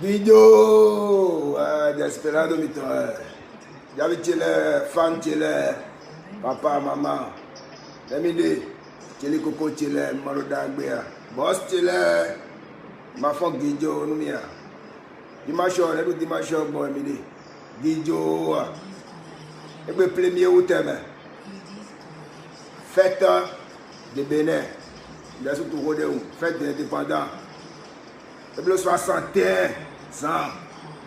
Guido, Desperado Mito, Javitile, Fan Chile, Papa, Mama, Lemide, Chile Coco Chile, Marodaglia, Boss Chile, Mafon Guido, Numia, Dimasho, every Dimasho, boy, Midi, Guido, every premier Uteme, Fête de Bénin, il surtout rodé, Fête des indépendants. Et puis 61 100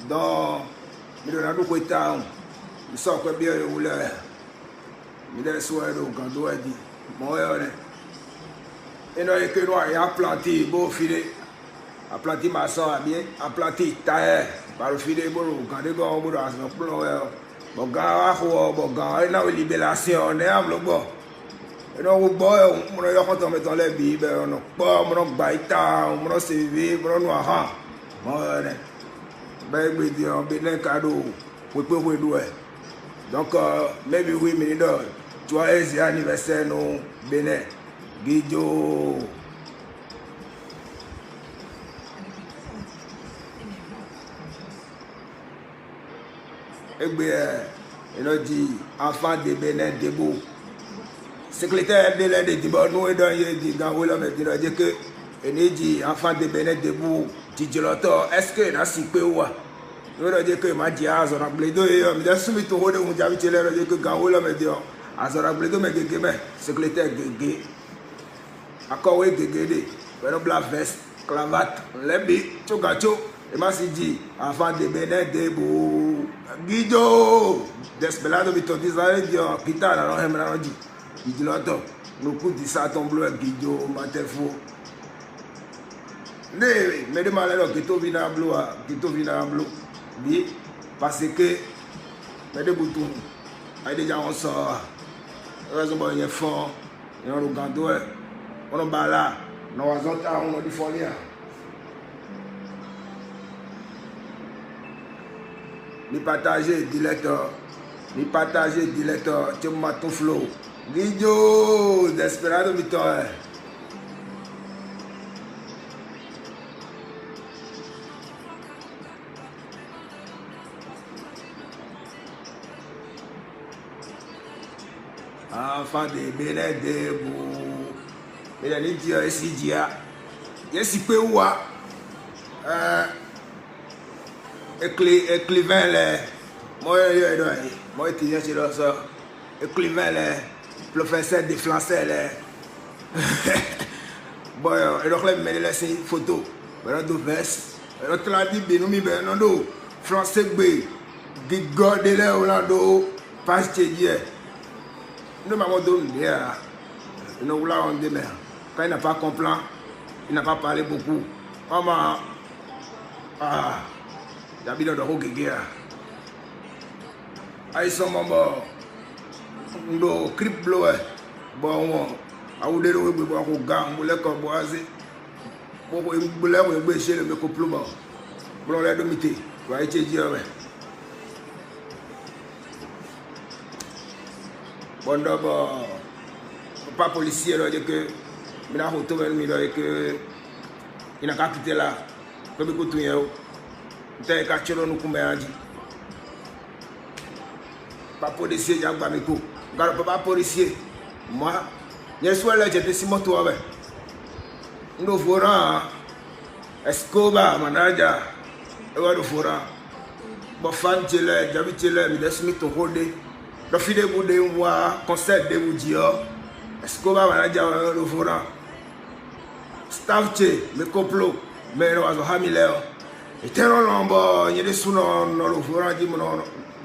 dans le Nadu Koita, il sort que bien le rouleur. Il est soir quand on doit dire, mon héros. Et nous, il a planté, beau filet, a planté ma soeur, bien, a planté taille, par le filet, bon, quand les gars ont beau dans son plan, bon, gars, bon, gars, il y a une libération, on est à bon. Et donc, on a quand on met dans les bibles, on a pas, on a baïta, on a CV, on a noir. Ben, on a un cadeau pour pouvoir jouer. Donc, maybe we may know, tu vois, c'est anniversaire, non, Bénin, Guido. Et bien, il a dit, enfant de Bénin, debout. Secrétaire de l'aide de Bono et de Gaoula me dit que il dit enfant de Bénin debout, Tijoloto, est-ce que n'a si peu ou nous a dit que ma diaz on a bledo et me a soumis tout le monde avait dit que Gaoula me dit azora bledo me gege secrétaire gege akọ̀wé gege pẹ̀lú black vest cravate lebi chogacho et m'a dit enfant de Bénin debout Guido Desperado Mito disait dit kita na no hemra dit il dit l'autre, nous coûte du saton bleu, Guido, Matefo. Mais de malheur, qui t'ont venu à bleu, bien, parce que, mais des boutons, il déjà on sort, raison pour y fort, et on regarde, on a bala, on a du folie. Ni partager, dilecteur, tu m'as tout flot. Guido, Desperado Mito. Enfant de Bénin debout. Mais il dit ici dia. Yesi pe wa. Écrivain les. Moi étudiant chez le ça. Écrivain les. Professeur de français là. Bon, et donc là, il m'a laissé une photo. Il a deux vestes. Il a dit, Benoumi Bernardo, français B, Gigode là, Orlando, Page Tchédier. Nous m'avons donné, nous l'avons dit, quand il n'a pas compris, il n'a pas parlé beaucoup. Maman, j'habite dans le Rogueguer. Ils sont morts. Ndo crip blow bon awude lo we bo ko ga mbule ko boazi bo ko mbule we gbe se le me ko plumo blo le domité wa echeji owe bondo bo pas policier là que mina ho to mi là que ina ka quitter là ko be ko tuyo te ka chero nu kumbe aji pas policier jagba mi ko pas policier. Moi, je suis là, j'étais si moto avec. Nous ferons Escobar, Manaja, et nous ferons. Bon, fan, j'habite là, mais laisse-moi te rôder. Le fil de boudé, moi, concert de Boudio. Escobar, Manaja, nous ferons. Staff, mes complots, mais nous avons hamilé. Et tellement longtemps, il y a des sous-noms, nous ferons.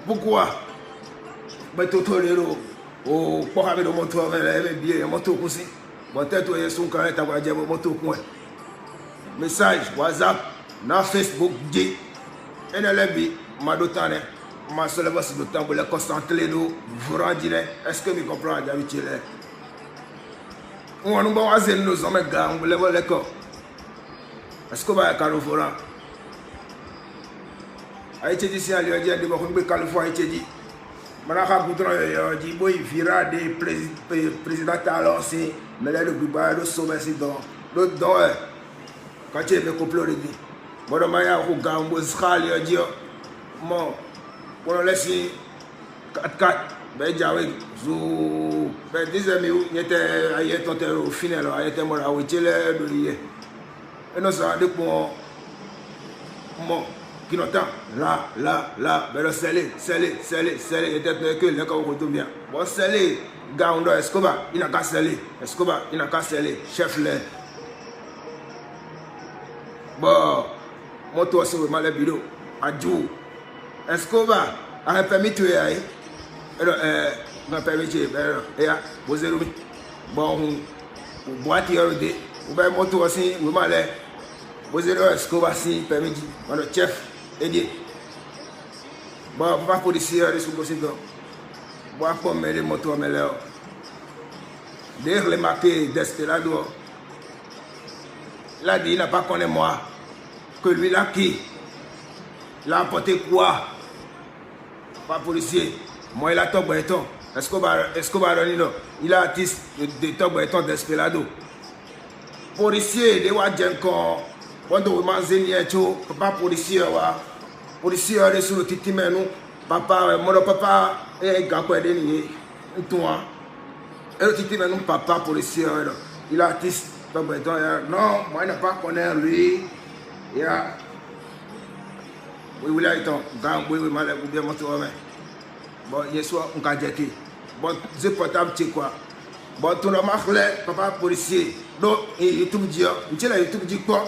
Pourquoi? Mais tout le monde. Oh, pour avoir le moto avec bien, moto aussi. Bon, tête où ils sont quand même à dire moto coin. Message, WhatsApp, na Facebook, J. Et dans le bi, ma dotane, ma seule voix c'est d'autant pour les concentrer nous, vous rendre. Est-ce que vous comprenez d'habitude? On nous va voir nous sommes gars, on voulait voir les corps. Est-ce que vous avez un carreau fourrant? Aïe, ici, à l'heure de mon Californie, Aïe, Manaka Boudron, Djiboy vira des présidents alors c'est mais là le Biba le sommet c'est dans l'autre dans quand tu es complet Bon, maya ko gambo schali dio. Mo, on laisse 4-4. Ben jawe zo. Ben disais mi yete ayé tonte au final ayé mo la witele do lié. Et non ça de pour mo qui n'entend là, ben le scellé, il était que le corps tout bien. Bon, scellé, Gaundo Escobar, il n'a qu'à sceller, chef l'air. Bon, moi, toi, c'est vraiment le bureau, à Djou. Escobar, a un permis de tuer, un permis de tuer, vous avez bon, vous boitez, vous avez moto aussi, vous m'allez, vous avez Escobar, si, permis de, le chef. Bon, pas policier, les sous-possibles. Bon, pour me les motos, mais là. D'ailleurs, les marqués d'Estelado, il a dit, il n'a pas connu moi. Que lui, là, qui? Il a apporté quoi? Pas policier. Moi, il a top béton. Escobar, il a artiste de top béton d'Estelado. Policier, de Wadjenkon. Quand on m'a dit que papa policier est sur le titi menu papa mon papa est gagné de nier toi et le titi menu papa policier il a artiste non moi il n'a pas connaît lui il a oui là il ton gang oui mal ou bien mon toi bon hier soir on a jeté bon c'est portable c'est quoi bon tout le marché papa policier donc YouTube dit tu la YouTube dit quoi.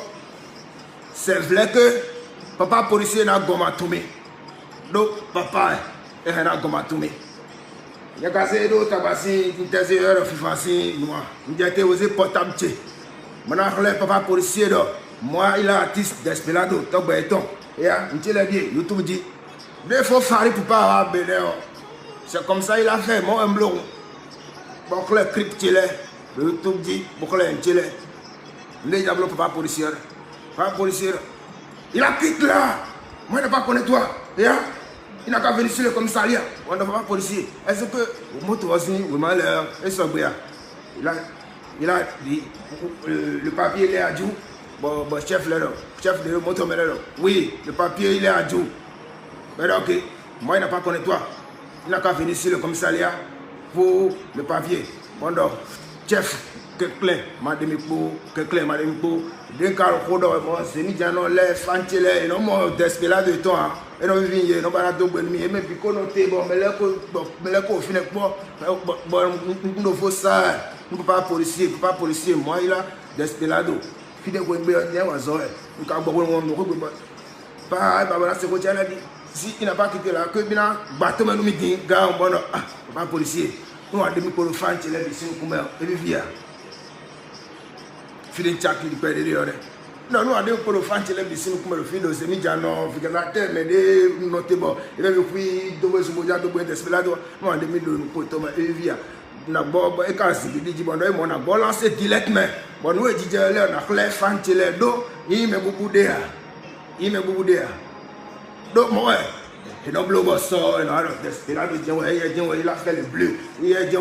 C'est vrai que papa policier n'a gomatoumé. Donc papa est un gomatoumé. Il y a cassé d'autres tabassi, une thèse de fifassi, moi. Il a été osé portable. Maintenant, papa policier, moi, il a artiste d'Espelado, top béton. Et il a dit, YouTube dit, il faut faire pour pas avoir béné. C'est comme ça il a fait, moi, un blond. Bon, le crypte, le YouTube dit, pour le télé. Il a papa policier. Pas policier, il a quitté là. Moi, je ne pas connaître toi. Il n'a qu'à venir sur le commissariat. On ne va pas policier. Est-ce que vous moto aussi, vous m'avez l'air, il a dit, le papier il est à Djou. Bon, chef de moto, oui, le papier il est à Djou. Mais ok, moi, il n'a pas connaître toi. Il n'a qu'à venir sur le commissariat pour le papier. Bon, donc, chef. Madame Pou, d'un cas au c'est mis dans les fantiers, non, moi, d'espérer de temps, et non, il non, pas de bonne nuit, mais puis qu'on note, bon, mais là, qu'on finit quoi, bon, nous faut ça, nous pas policier, moi, il a d'espérer d'eau, fidèle, qu'on bien, nous avons beaucoup pas, c'est quoi, si il n'a pas quitté là, que bien, bateau, nous dit, gars, bon, pas policier, nous avons des micros fantiers, ici, nous, et vivre. Fidèle Tchaki du père de l'heure. Non, nous avons pour le fan de l'embissine comme le fil de Semi-Jano, Figalater, mais des notables. Et même puis, deux sous-bois de Bois d'Espelado, nous avons mis le poteau et via. Nous et quand c'est dit, bon, on a balancé direct, mais bon, nous, dit, on a les fans de l'eau, il met beaucoup d'air. Donc, moi, et non, bleu, sort, et non, Espelado, il a fait le bleu. Il a dit,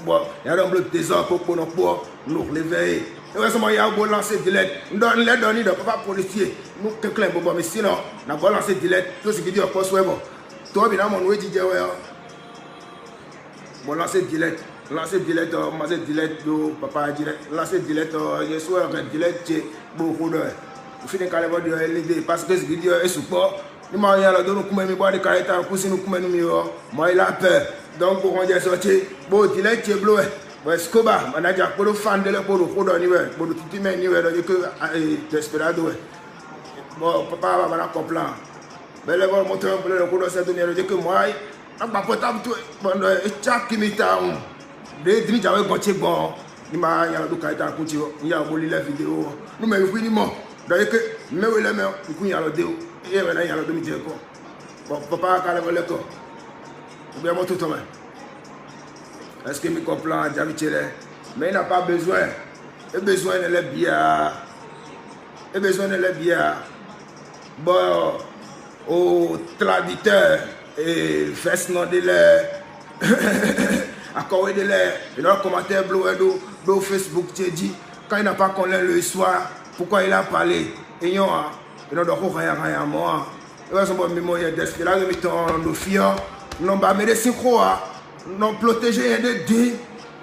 bon, il y a un bleu trésor pour nous pour nous réveiller. Et il y a un lancé direct. Nous donnons les données de papa policier. Nous, quelqu'un, mais sinon, on a lancé direct. Tout ce qui dit, on peut bon. Toi, bien, mon ouïe dit, bon, lancé direct, papa direct, lancé direct, je suis direct, beaucoup de. Vous finissez carrément de l'aider parce que ce qui dit est support. Nous m'avons donné nous boire des caractères, nous moi, il a peur. Donc, pour qu'on ait sorti, bon, direct, c'est bleu. Escobar, manager pour le fan de pour le coup d'un niveau, pour le petit même niveau de que Desperado. Bon, papa va comprendre. Mais le moteur pour le coup de cette donnée, que moi, je ne pas portable tout. Bon, chaque imita, des demi j'avais compté bon. Il m'a y a le caractère il y a volé la vidéo. Nous mais fini mort. D'ailleurs que mais oui les mains, il y a le déo. Et maintenant il y a le demi quoi. Bon, papa quand le corps. Ou bien mon tout le monde. Est-ce que je comprends, mais il n'a pas besoin. Il a besoin de les bières. Bon, au traditeur, et fesse non de l'air. Accord de l'air. Et dans le commentaire, bleu Facebook, tu dit, quand il n'a pas connu le soir, pourquoi il a parlé. Et et non, donc, rien, moi. Et ouais, bon, mais il y a des là, de temps, nos filles, non, bah, mais les synchro, non, protéger, de dit,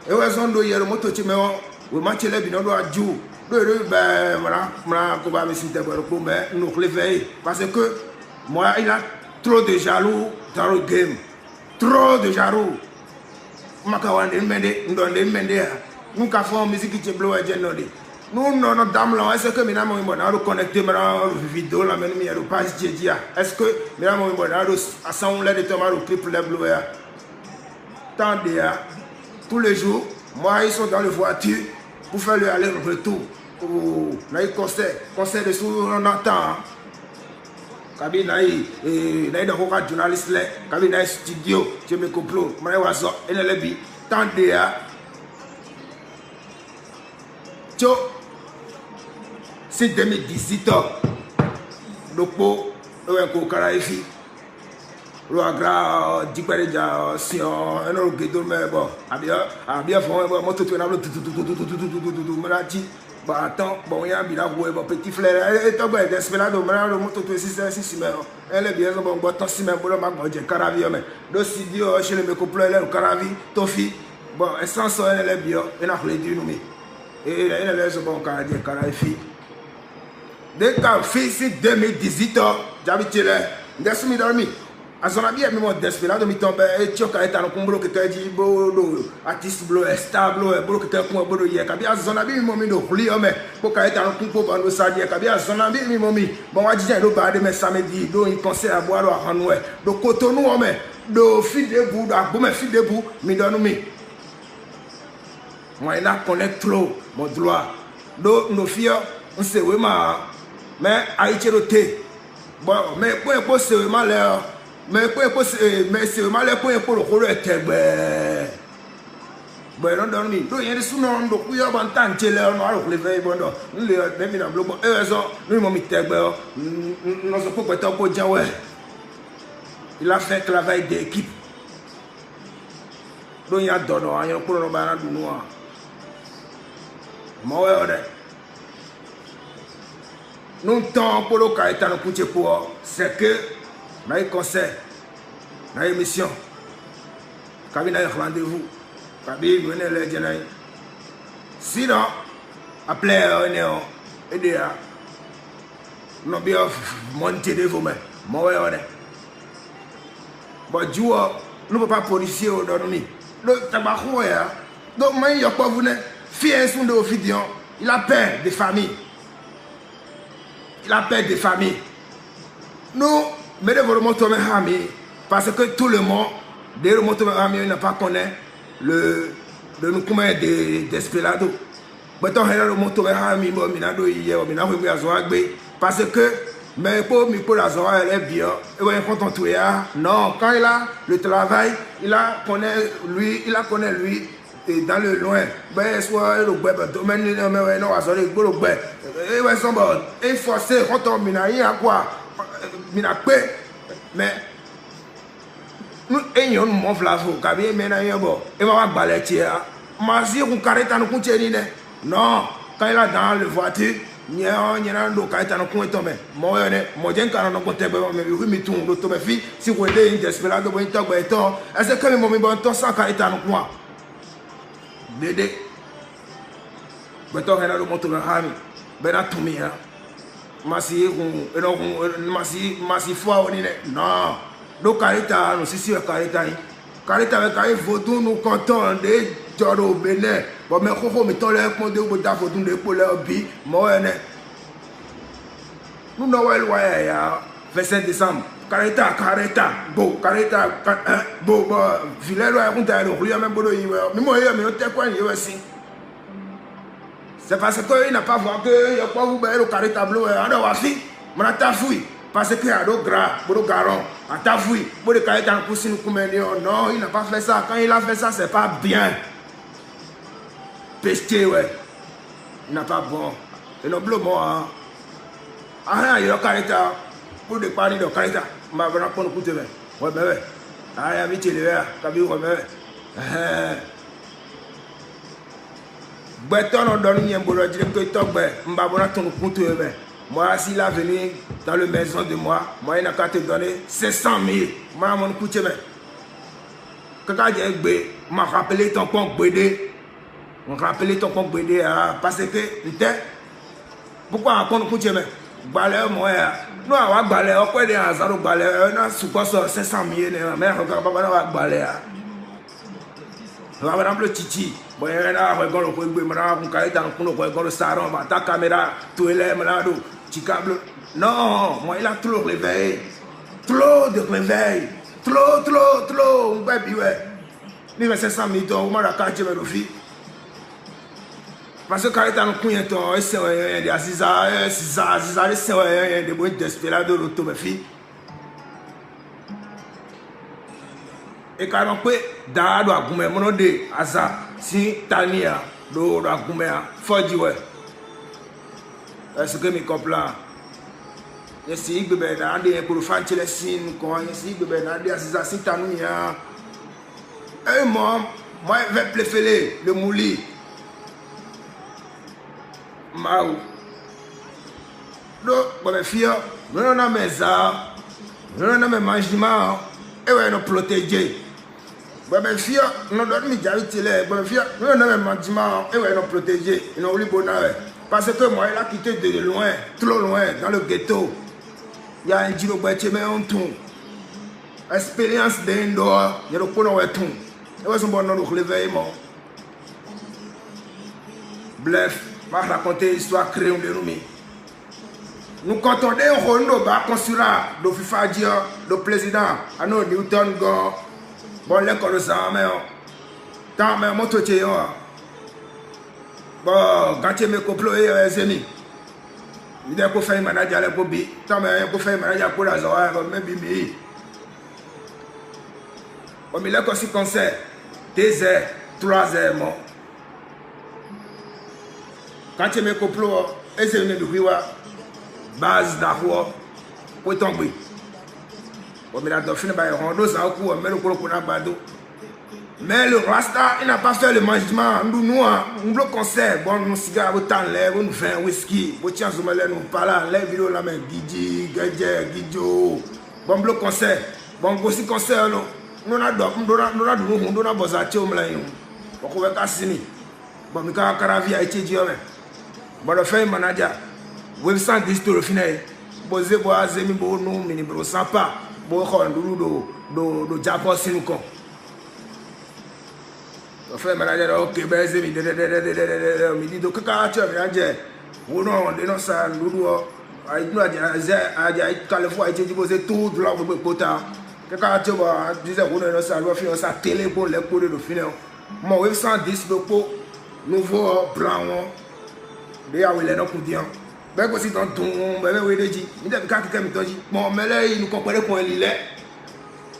et ouais, on doit y aller, moto, tu me vois, match les binois, doit jouer. Ben, voilà, on va me citer pour nous réveiller. Parce que, moi, il a trop de jaloux dans le game. Trop de jaloux. Nous avons musique qui est bleue. Nous, non, dame, est-ce que nous avons connecté la vidéo, la page Djedia? Est-ce que nous avons assemblé des tomates au clip les bleus? Attendez, tous les jours, moi, ils sont dans les voitures pour faire le aller-retour. Là, il conseil de sous on entend. Kabi naï de journaliste là, kabi naï studio, je me complot, moi wazo, et le bi, tandis à Tcho, c'est 2018 donc le Kokaraïfi, le agra d'Ipareja, si on a un guédon, mais bon, à bien fond, moi tout le monde, bah attends, bon, il y a un bilan pour un petit frère. Et toi, ben, Desperado, maintenant, le moto, tu es 6 mais elle est bien, bon, tant si même, bon, ma j'ai caravi, mais deux studios, chez les mécopleurs, le caravi, Tofi, bon, essence, elle est bien, elle a les deux nommés. Et elle est bon, caravi. Dès qu'un fils, 2018, j'habite là, Desmi dormi. Azonabi est même Desperado, mi tombe, et tu as été en combo que tu as dit, bon, artiste bleu, stable, bleu, que tu as combo hier. Kabi Azonabi, mi momi, no, lui, mais pour qu'elle ait un combo, bon, ça dit, Kabi Azonabi, mi momi, bon, on va dire, le bar de mes samedi, donc il conseille à boire à Hanoué. Donc, Cotonou, mais, de fil debout, de bon, fil debout, mi donne mi. Moi, il a connaît trop, mon droit. Donc, nos filles, on sait vraiment, mais, Haïti, bon, mais, pour c'est vraiment l'air. Mais c'est mal pour le rôle était ben non dormi donc il y a des sous non donc il y a un temps de l'air noir le veille bon donc nous les même dans bloc nous m'ont mis tête ben nous sommes pas tant pour ouais il a fait travail d'équipe donc il y a donné il y a pour le banane du noir moi ouais nous temps pour le cas étant le pour c'est que dans les concerts, dans les émissions, quand il y a un rendez-vous, quand il y a un rendez-vous, sinon, après, on est là, nous avons bien monté de vous-même. Moi, on est. Bon, Dieu, nous ne pouvons pas policier au dormi. Le tabac, donc, moi, il n'y a pas vous, fils de Ophidion, il a peur des familles. Il a peur des familles. Nous, mais de votre moto parce que tout le monde, de votre moto n'a pas connaît le nous comment Desperado. Mais tant le moto parce que mais pour la zone elle est bien. Et quand on touille, non, quand il a le travail, il a connaît lui et dans le loin, ben soit le domaine mais non à le et ouais son bon et forcé quand on minaï à quoi mais nous ayons mon flavo, cabine maintenant bon et va balayer. Masi on carrette en continue non quand il a dans le voiture ni on do carrette en coin tomber moi moi j'ai quand on compte mais oui mais tout le tomber fi si vous êtes une Desperado bon temps beton est-ce que mon bon temps sans carrette en coin dédé beton là le moto hami ben à tout mia Masi foi non do carita no sisi carita avec un photo nous content de Joro Benin bon mais koko mi ton le pon de bota photo de pour le bi mo ene nous no wel waya ya 27 décembre carita bo carita bo vilelo ya kunta le ruya même bodo yiwe mi mo ye mi no te kwa ni we si. C'est parce qu'il n'a pas vu que il y a pas vous le carré tableau et on a fait mon attafoui parce que a do gras bodo garon attafoui bodo carré dans cousine comme non il n'a pas fait ça quand il a fait ça c'est pas bien pesté ouais il n'a pas bon et non bleu moi ah il y a carré pour de parler de carré m'a vraiment pour nous coûter ouais ben ouais ah ya vite le là kabi ouais ben Beton on donne un boulot dire que tu as un babona ton compte. Moi, s'il a venu dans la maison de moi, il n'a qu'à te donner 500 000. Moi, mon coup de main. Quand j'ai m'a rappelé ton compte BD. On rappelé ton compte BD parce que, pourquoi on compte coup de main? Balai, moi, nous avons balai, on peut dire à balai, on a sous 500 000, mais on va pas balai. Par exemple, Titi, bon, il y a un regard au coin de mon cahier dans le salon, ta caméra, tout est là, tu câble. Non, moi, il a trop réveillé. Trop de réveil. Trop. Baby, ouais. Il y a 500 000 dollars, on m'a caché mes filles. Parce que quand il est dans le coin, c'est un des Aziza, c'est un des boîtes d'espérado de l'auto, mes filles. Et quand on peut, dans le gourmet, mon de Aza, si Tania, le gourmet, faut dire, est-ce que mes complats? Je suis bébé dans des pour faire les signes, je suis bébé dans des Aziza, si Tania. Et moi, je vais préférer le mouli. Maou. Donc, mes filles, nous avons mes arts, nous avons mes mangements, et nous nous protéger. Mes filles, nous avons mes jarretiers, mes filles, nous avons mes mangements, et nous nous protéger. Nous avons le bonheur. Parce que moi, il a quitté de loin, trop loin, dans le ghetto. Il y a un giro boîtier, mais on tourne. Expérience d'indoor, il y a le point où on tourne. Et on va nous relever, bref. Je vais raconter l'histoire créée de nous. Nous comptons des rondes à construire le FIFA le président, à nos Newton, bon, l'école de ça, mais tant mais mon tour bon, quand tu me complot et les amis, il y a pour faire manager à l'époque, tant mais pour faire manager pour la Zoa, même Bibi. Bon, mais là, quand c'est concert, 2 heures, 3 heures, mon. Quand tu me complot, et c'est une base d'arroi pour tomber. Mais la dauphine va rendre ça au cou, mais le colo qu'on a bado. Mais le Rasta, il n'a pas fait le mangement. Nous, le concert, bon, nous cigares, autant l'air, nous vin, whisky, nous tiens sur nous parlons, les vidéos là, mais Guidi, Guidio. Bon, le concert, bon, aussi concert, nous avons bossaté au mlaïn. On peut casser. Bon, nous avons caravi à étudier. Bon, le fait manager, vous savez, c'est le final. Posez vos amis, nous, mais nous ne savons pas. Bon, nous Japon, c'est nous. Le fait manager, ok, ben, c'est me dit, donc, quand tu as manager, vous non, on dénonce ça, nous, nous, à Californie, tu dis, tout de l'ordre de quota. Quand tu vois, disais, vous non, ça, nous, finir ça, télé pour les cours de final. Mon web 110, le pot, nouveau plan. They are willing to do it. Ben ko si ton ben we deji mi de ka keke mi toji mo mele yi nu ko pere ko lile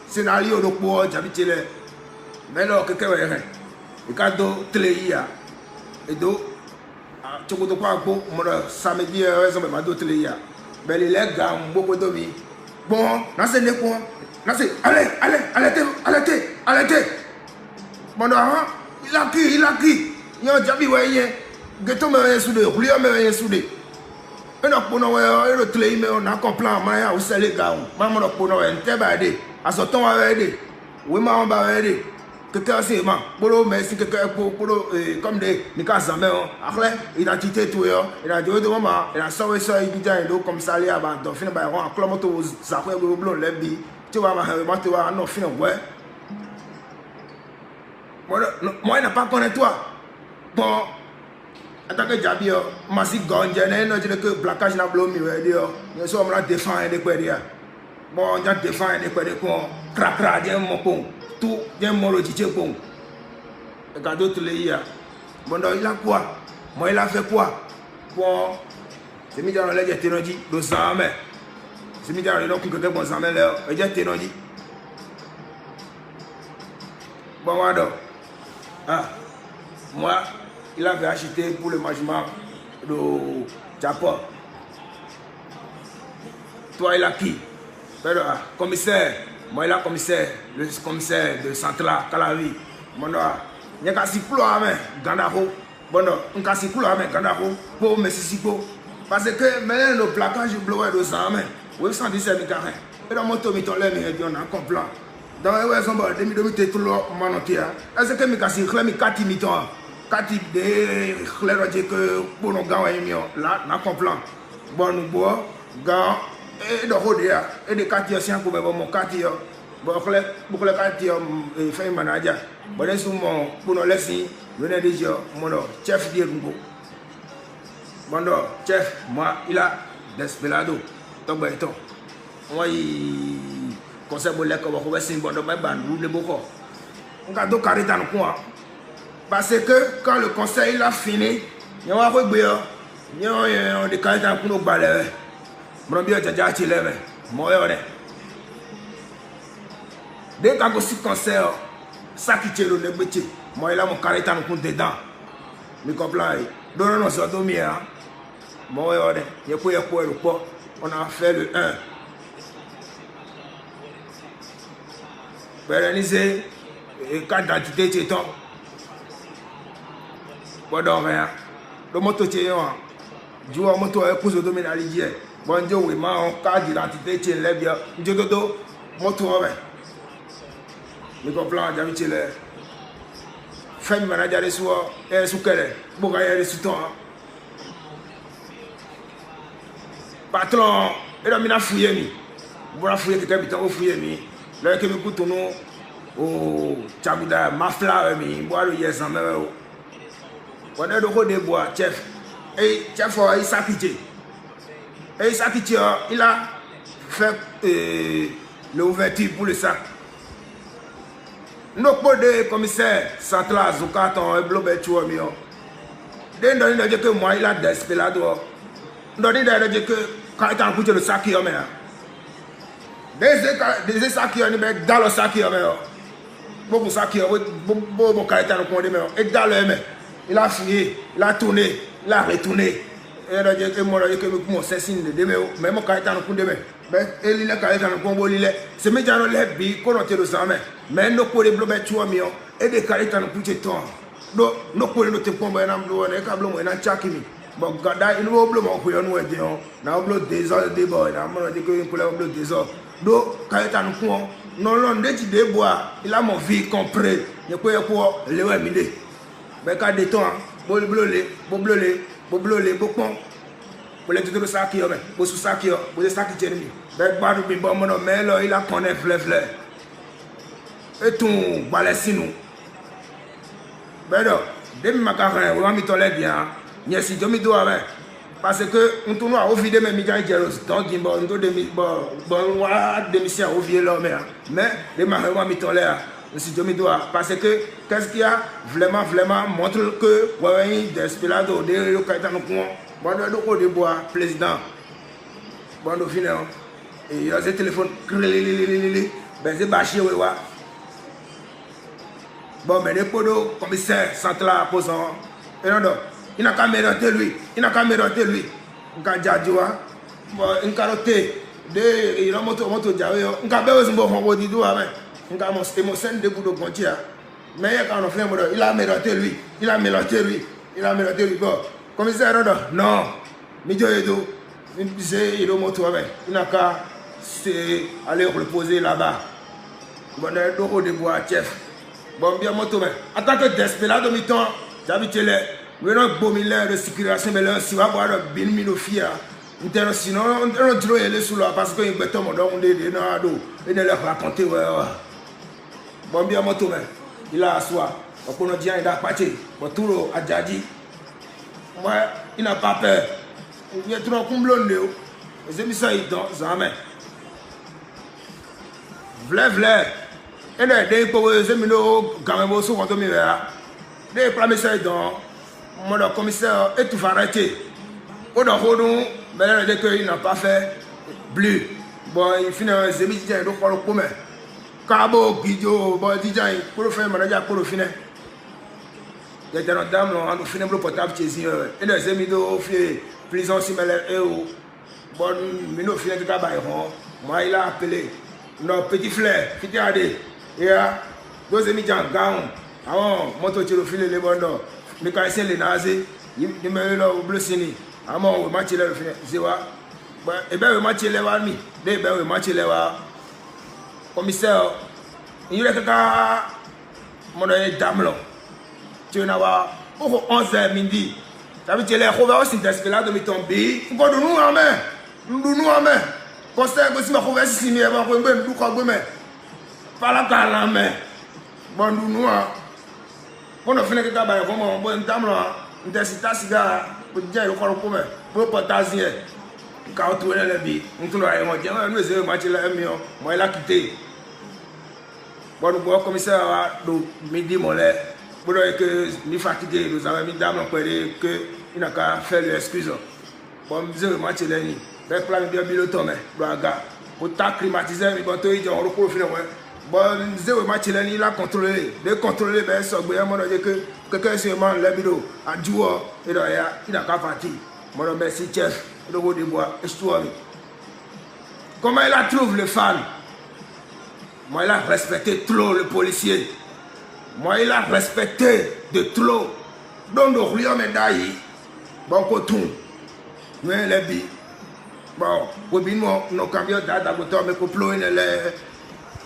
scénario do po jabi le melo keke we re e ka do tele ya e do choko to pa gbo mo do samedi e so me ma do tele ya ben le ga mbo ko do mi bon na se ne ko na se allez mon do ha il a qui yo jabi we yen ghetto me soudé roulier me soudé on a pour nous le clé mais on a compris mais on sait les gars maman pour nous intébadé à ce temps avec oui maman va aider quelqu'un c'est man pour merci quelqu'un pour comme des nika zamé après identité tout il a dit de maman il a sauvé ça il dit comme ça les avant donc fin ba on clomo to ça fait blon lebi tu vois ma tu vois non fin ouais moi il n'a pas connaît toi bon en tant que Jabio, Massif Gonja, que blacage n'a bloqué, nous sommes là défendre des pédias. Bon, on a défendu des pédias, cracra, mon pont, tout, bien mon logiciel pont. Regardez tous les yeux. Bon, il a quoi? Moi, il a fait quoi? Bon, c'est mis dans le lait, j'ai le sang, c'est mis dans le lait, que bon sang, et j'ai ténodi. Bon, voilà. Ah, moi, il avait acheté pour le mangement de Japon. Toi, il a qui? Commissaire, moi, il a commissaire, le commissaire de Central, Calavi. Bon, il y a un cassi pour la main, Gandaro. Bon, un cassi pour la main, Gandaro, pour Mississippi. Parce que maintenant, le plaquage bleu de ça, mais 817 000 carrés. Et dans mon moto, on a un complet. Dans les raisons de 2000, tout le monde est-ce que je suis un 4 mitons 4 de clair que pour nous gagner là, on a complet. Bon, nous bois, gars, et de rodéa, et de 4 ans, pour mon 4 ans. Bon, pour les 4 ans, fait un manager. Bon, les sous mon, pour nous laisser, venez déjà, mon chef d'Irungo. Bon, chef, moi, il a Desperado, Togo et Tom. Moi, il conseille de l'école, on va essayer de faire un beaucoup. On a deux carrés dans le coin. Parce que quand le conseil a fini, il y a un rebelle, il y a des carrés dans le coin au balai. Mon bien, j'ai déjà tiré, moi, dès qu'on a aussi conseil, ça qui tire le métier, moi, il a mon carré dans le coin dedans. Mais comme là, donnons-nous ça, dormir. Moi, il y a quoi le pot. On a fait le 1. Pérenniser et carte d'identité téton. Bon, donc, rien. Le moto téton. Du moto est pour se dominer à l'idée. Bon, Dieu, oui, ma carte d'identité téton, les bien. Dieu, dodo, moto, ouais. Mais comme plan, j'avais tiré. Fait une manager de soir, et sous quel bon, il y a des sous-temps. Patron, il a mis la fouille. Vous avez fouillé quelqu'un qui a fouillé. Là, que nous coûtons au Tchabouda, Mafla, bois le yes en mer. On a le haut des bois, chef. Et chef, il s'est quitté. Et il s'est quitté, il a fait l'ouverture pour le sac. Nous avons des commissaires centrales, Zoukaton, et Blobet, Chouamio. Dès que moi, il a Desperado. Nous avons dit que quand il a coûté le sac, il y a des sacs qui ont dans le sac, beaucoup de sacs qui ont beaucoup de et dans le main, il a fouillé, il a tourné, il a retourné. Et il a dit que moi, je suis signe de demain, même quand il a un coup de main. Et il a un combo, c'est maintenant le lève, qu'on a tiré le sang, mais nous pouvons les bloquer tout et des caractères dans le temps. Nous pouvons nous combattre dans le câble, dans le chakimi. Bon, il nous a oublié mon couillon, nous avons oublié des heures de débat, nous avons dit que nous avons oublié des heures. Donc, quand il est en coin, non, non, dès qu'il déboire, il a mon vie compris. Il peut y avoir les webinés. Mais quand il est temps, pour les beaucoup, pour les tout ça qui ont, pour ce ça qui ont, pour les ça qui tiennent. Mais là, il a connu fleur. Et tout, balai nous. Mais non, dès que je vais me mettre bien, si je me dois avec. Parce que nous tournons à ouvrir mes médias donc il y a des missions à ouvrir l'homme. Mais les marins mis en l'air. Si je me dois. Parce que qu'est-ce qu'il y a vraiment montre que ouais, Desperado, des localités nous bon, nous de bois, président. Bon, nous finissons. Et il y a des téléphones. Ben, c'est bâché, ouais. Bon, mais les podos, commissaire central posant. Et non, il n'a qu'à mériter lui. Il n'a qu'à mériter lui. Il n'a qu'à dire, il n'a qu'à il a moto diarrhée. Il n'a qu'à besoin de bon dire, il a mon scène de bout de comptier. Mais quand on fait il a mérité lui. Il a mérité lui. Bon, commissaire, non. Il a moto avec. Il n'a qu'à aller reposer là-bas. Bon, il a de bois, chef. Bon, bien moto, mais en tant que Desperado, j'habite les. Mais non, bon, il a de circulation, mais là, si on va voir le bin minofia, sinon, on ne trouve pas sous là parce qu'il y a un béton, on est dans l'eau, et de leur raconter, ouais. Bon, bien moto, mais il a assoit. Donc, on a dit, il a parti. Bon, tout le a déjà dit, moi, il n'a pas peur. Il y a trop de blonde, et c'est mis ça, il donne, ça, mais. V'là. Et là, dès que vous avez mis quand même au souvent, dès que vous avez dans mon commissaire et tout va arrêter. Au nord, mais là, dès qu'il n'a pas fait bleu. Bon, il finit un zémi, il doit faire le commun. Cabo, Guido, bon, DJ, pour le faire, manager, pour le finir. Il y a des dames, on a fini le portable chez eux. Et les zémi, ils ont fait prison, si mais bon, nous avons fini de travail. Moi, il a appelé. Nos petits frères, qui t'ont dit. Et deux amis qui ont gagné, avant, moto qui ont filé les bons, mais quand ils sont les nazis, ils me l'ont blessé. amo we match le fini zewa ba e be we match le wa mi de be we match le wa commissaire yule kaka mono e damlo tu na wa pour 11h midi ça veut dire les rouvres aussi Desperado mi tomber ko do nu amen ndu nu amen conseil ko si ma rouvre si mi e ba ko ngbe ndu ko gbe me fala kala me bon ndu nu a bono fene kaka ba ko mo bon damlo ndesita siga ko je ko ko me po potassium ka o to le bi ntulo ay mo je no ese match la mi o mo la quitter bon bon commissaire do midi mo le bon que ni fatigué nous avons mis dame que il n'a qu'à faire l'excuse bon zéro match là ni fait plan bien biloton mais doaga pour ta climatiser mi bon to il on repose fin bon zéro match là ni il a contrôlé de contrôler ben so gbe mo que quelqu'un seulement le bidon a joueur et là il n'a qu'à partir mon merci chef de haut de bois histoire comment il a trouvé le fan. Moi, il a respecté trop le policier. Moi, il a respecté de trop. Donc, le Rio Médaille, bon, coton, nous, les billes. Bon, pour bien, nous, camions d'adaptation, mais pour plonger les.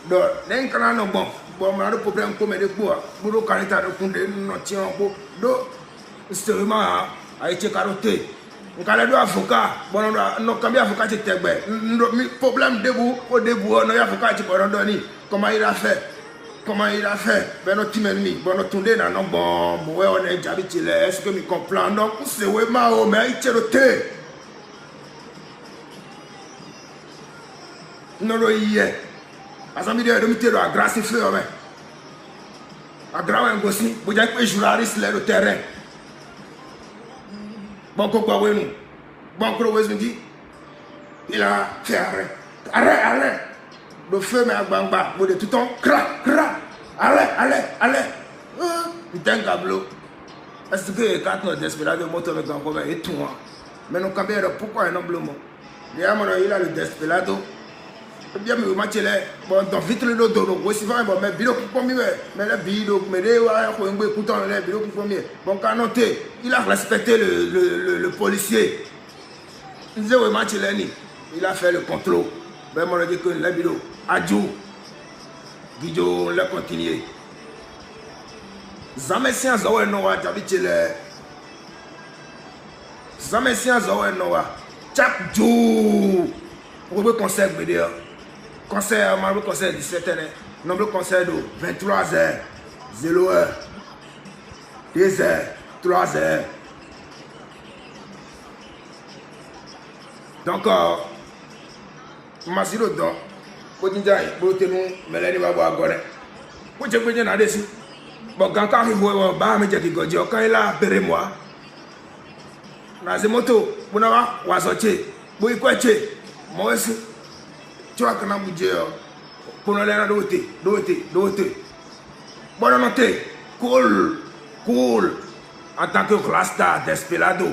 Donc, les canaux, non, bon, on a des problèmes comme des bois. Pour le canita de Koundé, nous, nous tirons un peu. Donc, c'est vraiment a été carotté. On a des avocats, bon, nos camions avocats, c'est un problème debout, au début, on a avocat qui peut donner. Comment il a fait? Comment il a fait? Ben notre team ennemi, bon notre tourné dans nos bon, ouais on est habitué. Est-ce que me comprend? Donc c'est vraiment au mais il tire le thé. Non non il est. Parce que me dit de à grâce feu mais. À grâce un gossi, vous dites que journaliste là le terrain. Bon quoi ouais nous. Bon quoi ouais nous dit. Il a fait arrêt. Arrêt. Le feu mais à bamba, vous de tout le temps, crac, allez, putain câble. Est-ce que quand on Desperado moto avec un commun et tout, mais nous cambions pourquoi un homme il y a le Desperado. Bien me match là, bon dans vite le dos, aussi va bon mais bilo pour mieux, mais le bilo, mais les on peut écouter le bilo pour mieux. Bon quand noté, il a respecté le policier. Il disait au match là il a fait le contrôle. Ben moi je dis que le bilo Adjou, Guido l'a continué. Zamessian Zoé Noah, Tabitile. Zamessian Zoé Noah, chaque jour. Pour le concert, concert, le concert 17h, nombre concert de 23h, 0h, 2h, 3h. Donc, je suis là. Ko njai bo tenu meleni ba bo agore ko je gbeje na desi bo gan ka hiwo ba me je ki goje o kan la bere moi na ze moto bo na wa so che bo iko che mo esi chwa kana buje o ko no le na dote bo no te cool en tant que clasta Desperado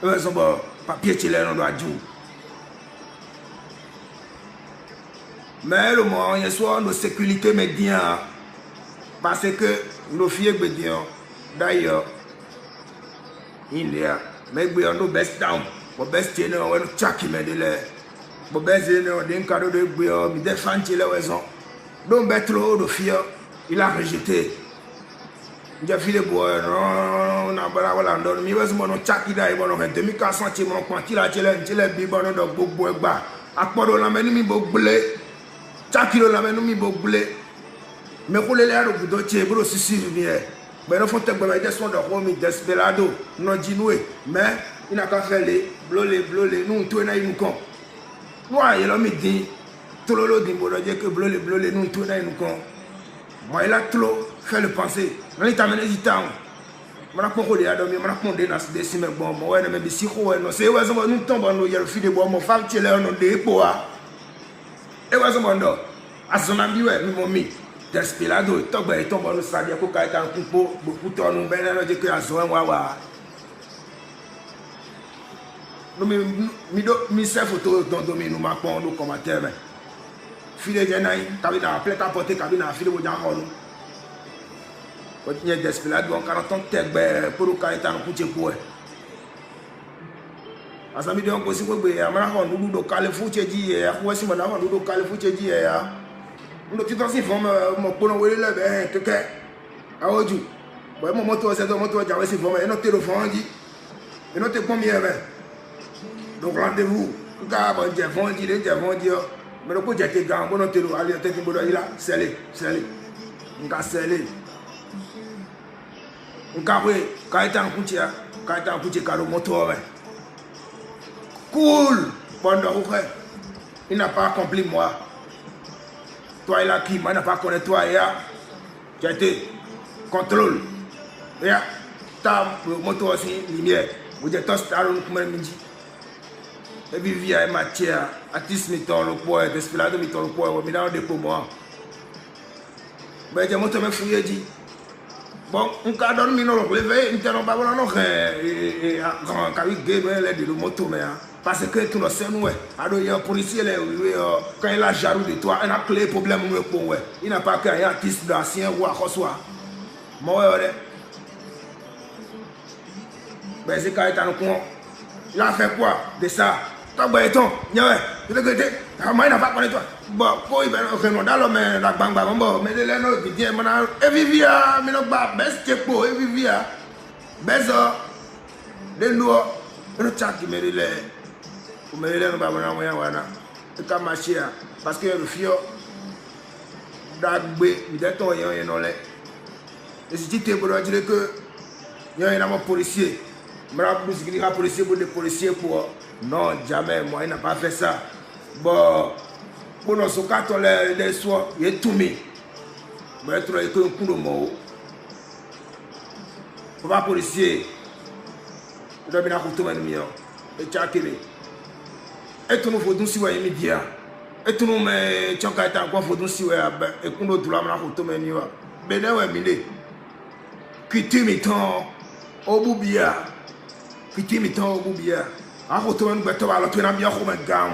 so bo papier chile no do aju. Mais le moment, il soit nos sécurités médias parce que nos filles médias d'ailleurs il y a mais we are no best down but best channel on no check me de le but best channel on cadeau de we are mi défendre les raisons donc trop de filles il a rejeté j'ai filé boy non na bala wala ndon mi wesu mo no check ida e bo no 2400 ti mo kwanti la chele bi bo no do gbogbo egba apodo la meni mi bo gbele Chakilo la menu mi bogle me ko le aro budo che bro sisi ni e be no fonte gbe de son do ko mi Desperado no jinwe mais ina ka fele blole nu to na inu kon no aye lo mi din tololo din bo do je que blole nu to na inu kon moi il a trop fait le penser on est amené du temps mara ko de ado mi mara ko de na de si me bon mo we na me bi si ko we no se we so nu tombo no yero fi de bo mo fam che le no de po a et was mondo asonambiwe mi momi Desperado togbe tombo no sadia ko kai tan kunpo beaucoup tonu ben na je que azo wa no mi se photo don domi no ma pon no commentaire mais file je nai tabi na plate apporter kabi na file bo jan honu ko nye Desperado on 40 tegbe pour kai tan ku che ko asami de ko si ko gbe ya mara ko ndu do kale fu cheji ya ko si mana ko ndu do kale fu cheji ya ndo ti to si fo mo pono we le be keke awoju bo mo moto se do moto ja we si fo me no te do fo anji e no te pon mi e be donc rendez-vous ka bon je fo anji le je fo anji o me no ko je te gan bo no te do ali te ti bo do ila sele nka sele nka we ka eta nkuchia ka do moto be cool pendant il n'a pas accompli moi. Toi il a qui moi n'a pas connu toi ya. Tu as été contrôle. Ya ta moto aussi lumière. Vous êtes tous à l'eau comme midi. Et puis via matière artiste mi ton le poids desplado mi ton le poids mi dans de pour moi. Ben j'ai moto me fouiller dit. Bon, on a donné mi non le lever, on t'en pas bon non et quand il gagne les de moto mais parce que tout le monde ouais alors il y a un policier là quand il a jarou de toi il a clé problème pour ouais il n'a pas qu'un artiste d'ancien roi soit moi ouais ben c'est quand il est en coin il a fait quoi de ça toi béton ouais il a moi il n'a pas connu toi bon quoi il va nous dans le mais la bang bang bon mais les non qui dit maintenant et vivia mais non pas best pour et vivia beso de nous le chat qui me les pour me les ba wana wana e ka machia parce que le fio dagbe mi de ton yan non le et si tu te pour dire que yan a mon policier mara musique ni policier pour des policiers pour non jamais moi il n'a pas fait ça bon pour nos sokato les soirs il est tout mis mais trop que un coup de mot pour pas policier je dois bien tout même mieux et tchakele et tout nous faut nous si ouais immédiat et tout nous mais tchakata quoi faut nous si ouais et qu'on doit tout là maintenant tout même mieux ben ouais mine quitter mes temps au boubia quitter mes temps au boubia a retourner nous beto alors tu n'as bien comme gam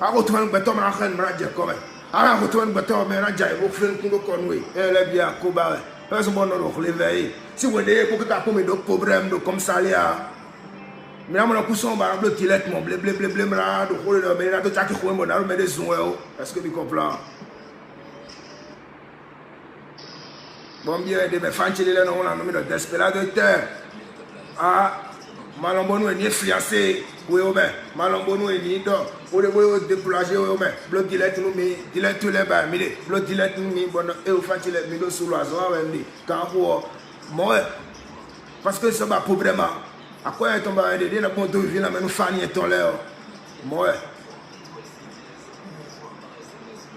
a retourner nous beto maintenant ren mara comme a retourner nous beto mais na jai au frère qu'on conway elle est bien koba parce que bon on lever si vous voulez pour que tu aies des problèmes comme ça là mais là mon cousin va le dilette mon blé là de rôle de mais là de chaque fois mon arme des zones est-ce que tu comprends bon bien de mes fans là on a nommé de desperateur ah malombono est fiancé oui au ben malombono est ni do pour le déplacer au ben bloc dilette nous mais dilette les bas mais bloc dilette nous mais bon et au fans les milo sur l'oiseau avec quand moi parce que ça va problème à quoi est tombé de la bonne vie là mais nous fanny ton là moi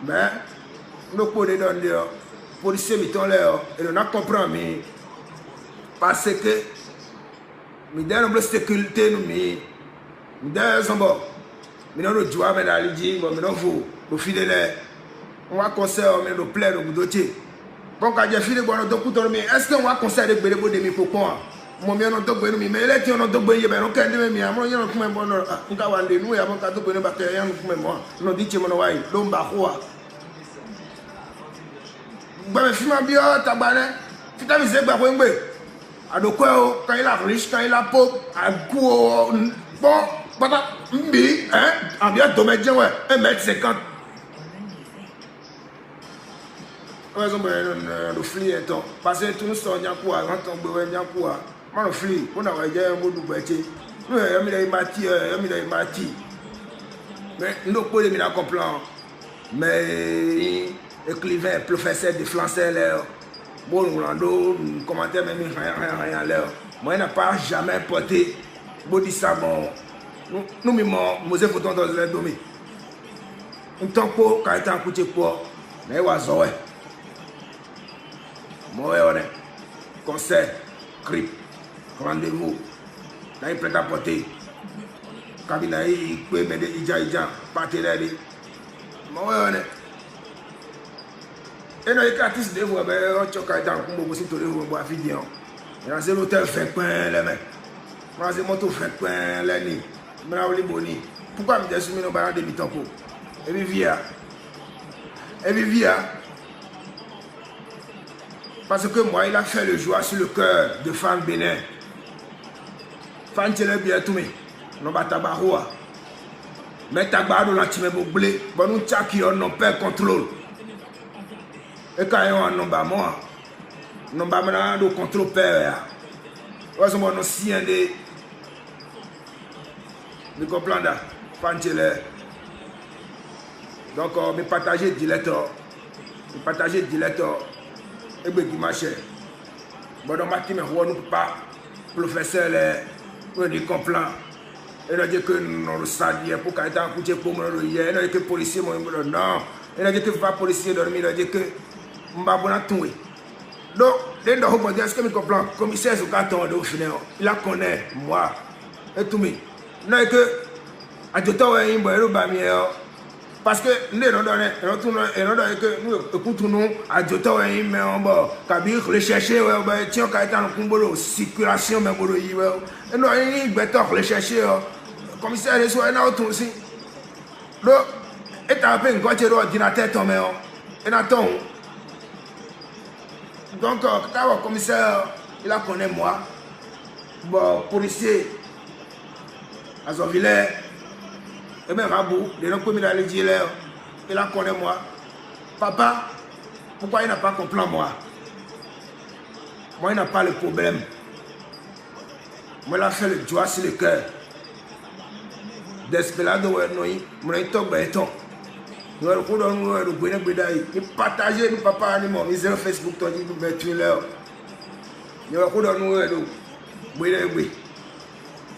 mais nous pouvons donner policier mi ton là et on a comprend mais parce que mi dans la sécurité nous mi dans sombo mi non le joie mais dans dit bon mi non vous le fidèle on va conseiller mais le plaît le dossier bon quand j'ai fini bon donc tout mais est-ce qu'on va conseiller de belebo de mi pourquoi mon bien non dogbe nous mais les gens non dogbe yé ben on quand de mi amon yon kuma bon on ka wande nous ya bon ka dogbe ne ba ke yan kuma mo no di che mo no wai lo mba khoa ba me fima bio tabane fita mi ze gba ko ngbe adoko o quand il a riche quand il a pauvre a go bon pata mbi en bien domédien ouais 1m50 ouais so ben no fli eto parce que tout so nya ko a ran ton gbe nya ko a man fli on a waje mo du beche no ya mi dai mati mais no po de mi na comprendre mais écrivain professeur de français là bon Rolando commentaire même rien là moi n'a pas jamais porté body savon nous mi Mosé photon dans le domaine un temps ko ka ta ku che po mais wa zo ouais moi on est concert crip rendez-vous là il prêt à porter kabina il peut m'aider ija partenaire moi on est et non il artiste de vous ben on choka dans comme aussi tout le monde boit vidéo et là c'est l'hôtel fait pain les mecs moi c'est moto fait pain les ni mais oli boni pourquoi me dessus no ba de bitampo et vivia parce que moi il a fait le joie sur le cœur de fan Bénin fan télé bien tout mais non ba tabahoa mais tabado la time boblé bon nous tchaki on non pas contrôle et quand on non ba moi non ba na do contrôle père ouais so bon si ande me comprendre panchele donc me partager dilecteur et be dimanche bon dans ma team on nous pas professeur on dit comprend et on dit que non le stade pour quand on coucher pour moi hier on dit que policier moi non et on dit que pas policier dormir on dit que mba bona toué donc dès dans on dit est-ce que me comprend commissaire au carton de final il la connaît moi et tout mais non et que adjotant ouais imbo ba mi parce que nous écoutons adjotant ouais mais on va kabir rechercher ouais tiens quand on kumbolo circulation mais bolo yi ouais et non il better rechercher commissaire les soins na auto aussi donc et t'as pas un côté ordinateur tomé et n'attend donc quand commissaire il la connaît moi bon policier à Zoville et même Rabou, les gens comme il a dit là, il la connaît moi. Papa, pourquoi il n'a pas compris moi? Moi, il n'a pas le problème. Moi, il a fait le joie sur le cœur. Desperado, moi, il tombe béton. Nous avons nous partager nous papa animaux, ils ont Facebook, nous mettons là. Nous avons nous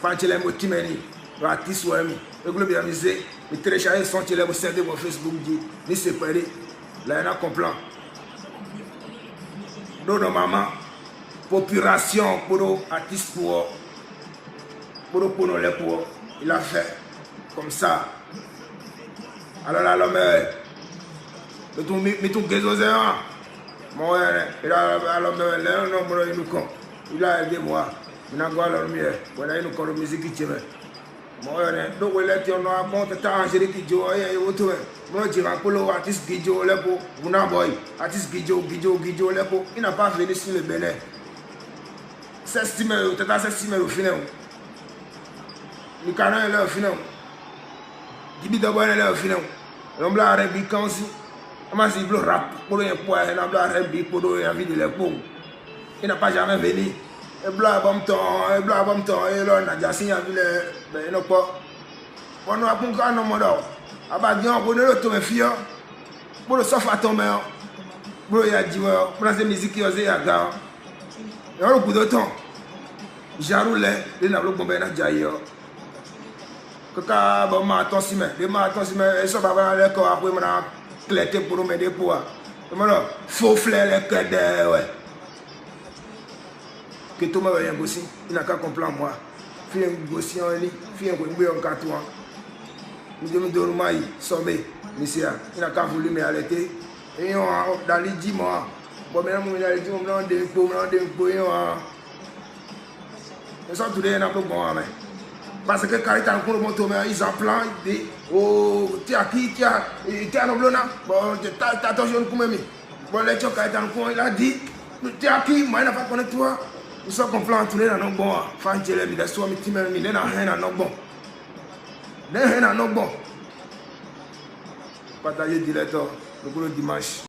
Fanchele Motimeni, l'artiste Wemi. Le globe est amusé, mais télécharger son téléphone, c'est mon Facebook dit, ni séparé, là il y a un complant. Donc normalement, population pour les artistes pour les pour, il a fait comme ça. Alors là l'homme, mais tout gazo c'est un, moi il a l'homme là non il a aidé moi, il a quoi l'homme voilà il nous connaît musique qui tient. Moi, donc on a dit on a bon temps Angélique Kidjo et autres. Moi, je rappelle au artiste Kidjo là pour Buna Boy, artiste Kidjo là pour. Il n'a pas venu sur le Bénin. C'est estimé, tu as estimé au final. Le canon est là au final. Dibi d'abord est là au final. L'homme blanc a rébi quand aussi. Comment c'est le rap pour un poids, l'homme blanc a rébi pour un vie de l'époque. Il n'a pas jamais venu. Et blanc bon temps, et là on a déjà signé avec les non pas. On a pour quand non modo. Abadian on le tomber fio. Pour le sofa tomber. Pour y a dit pour la musique qui osé à gars. Et on a beaucoup de temps. Jaroule, les n'a pas bombé na jayo. Kaka bon ma attention mais et ça va aller quoi après on a clété pour me aider pour. Voilà, faut flair les cadres ouais. Que tout le monde a un gossi, il n'a qu'à comprendre moi. Fille un gossi en lit, fille un gossi en carton. Nous devons donner maï, sommet, monsieur. Il n'a qu'à voulu me arrêter. Et dans les 10 mois, bon, maintenant, on a les 10 mois, on a des pots, ils sont tous les gens bon, parce que quand ils ont un moto, ils ont plan, ils disent, oh, tu as qui, tu as un oblona, bon, tu as attention pour moi. Bon, les gens, quand ils ont un coin, il a dit, tu as qui, moi, il n'a pas connu toi. Nous sommes complets en tournée dans nos bons. Fanchele, il a soit mis timé, il n'a rien à nos bons. Il n'a rien à nos bons. Partager directeur, le dimanche.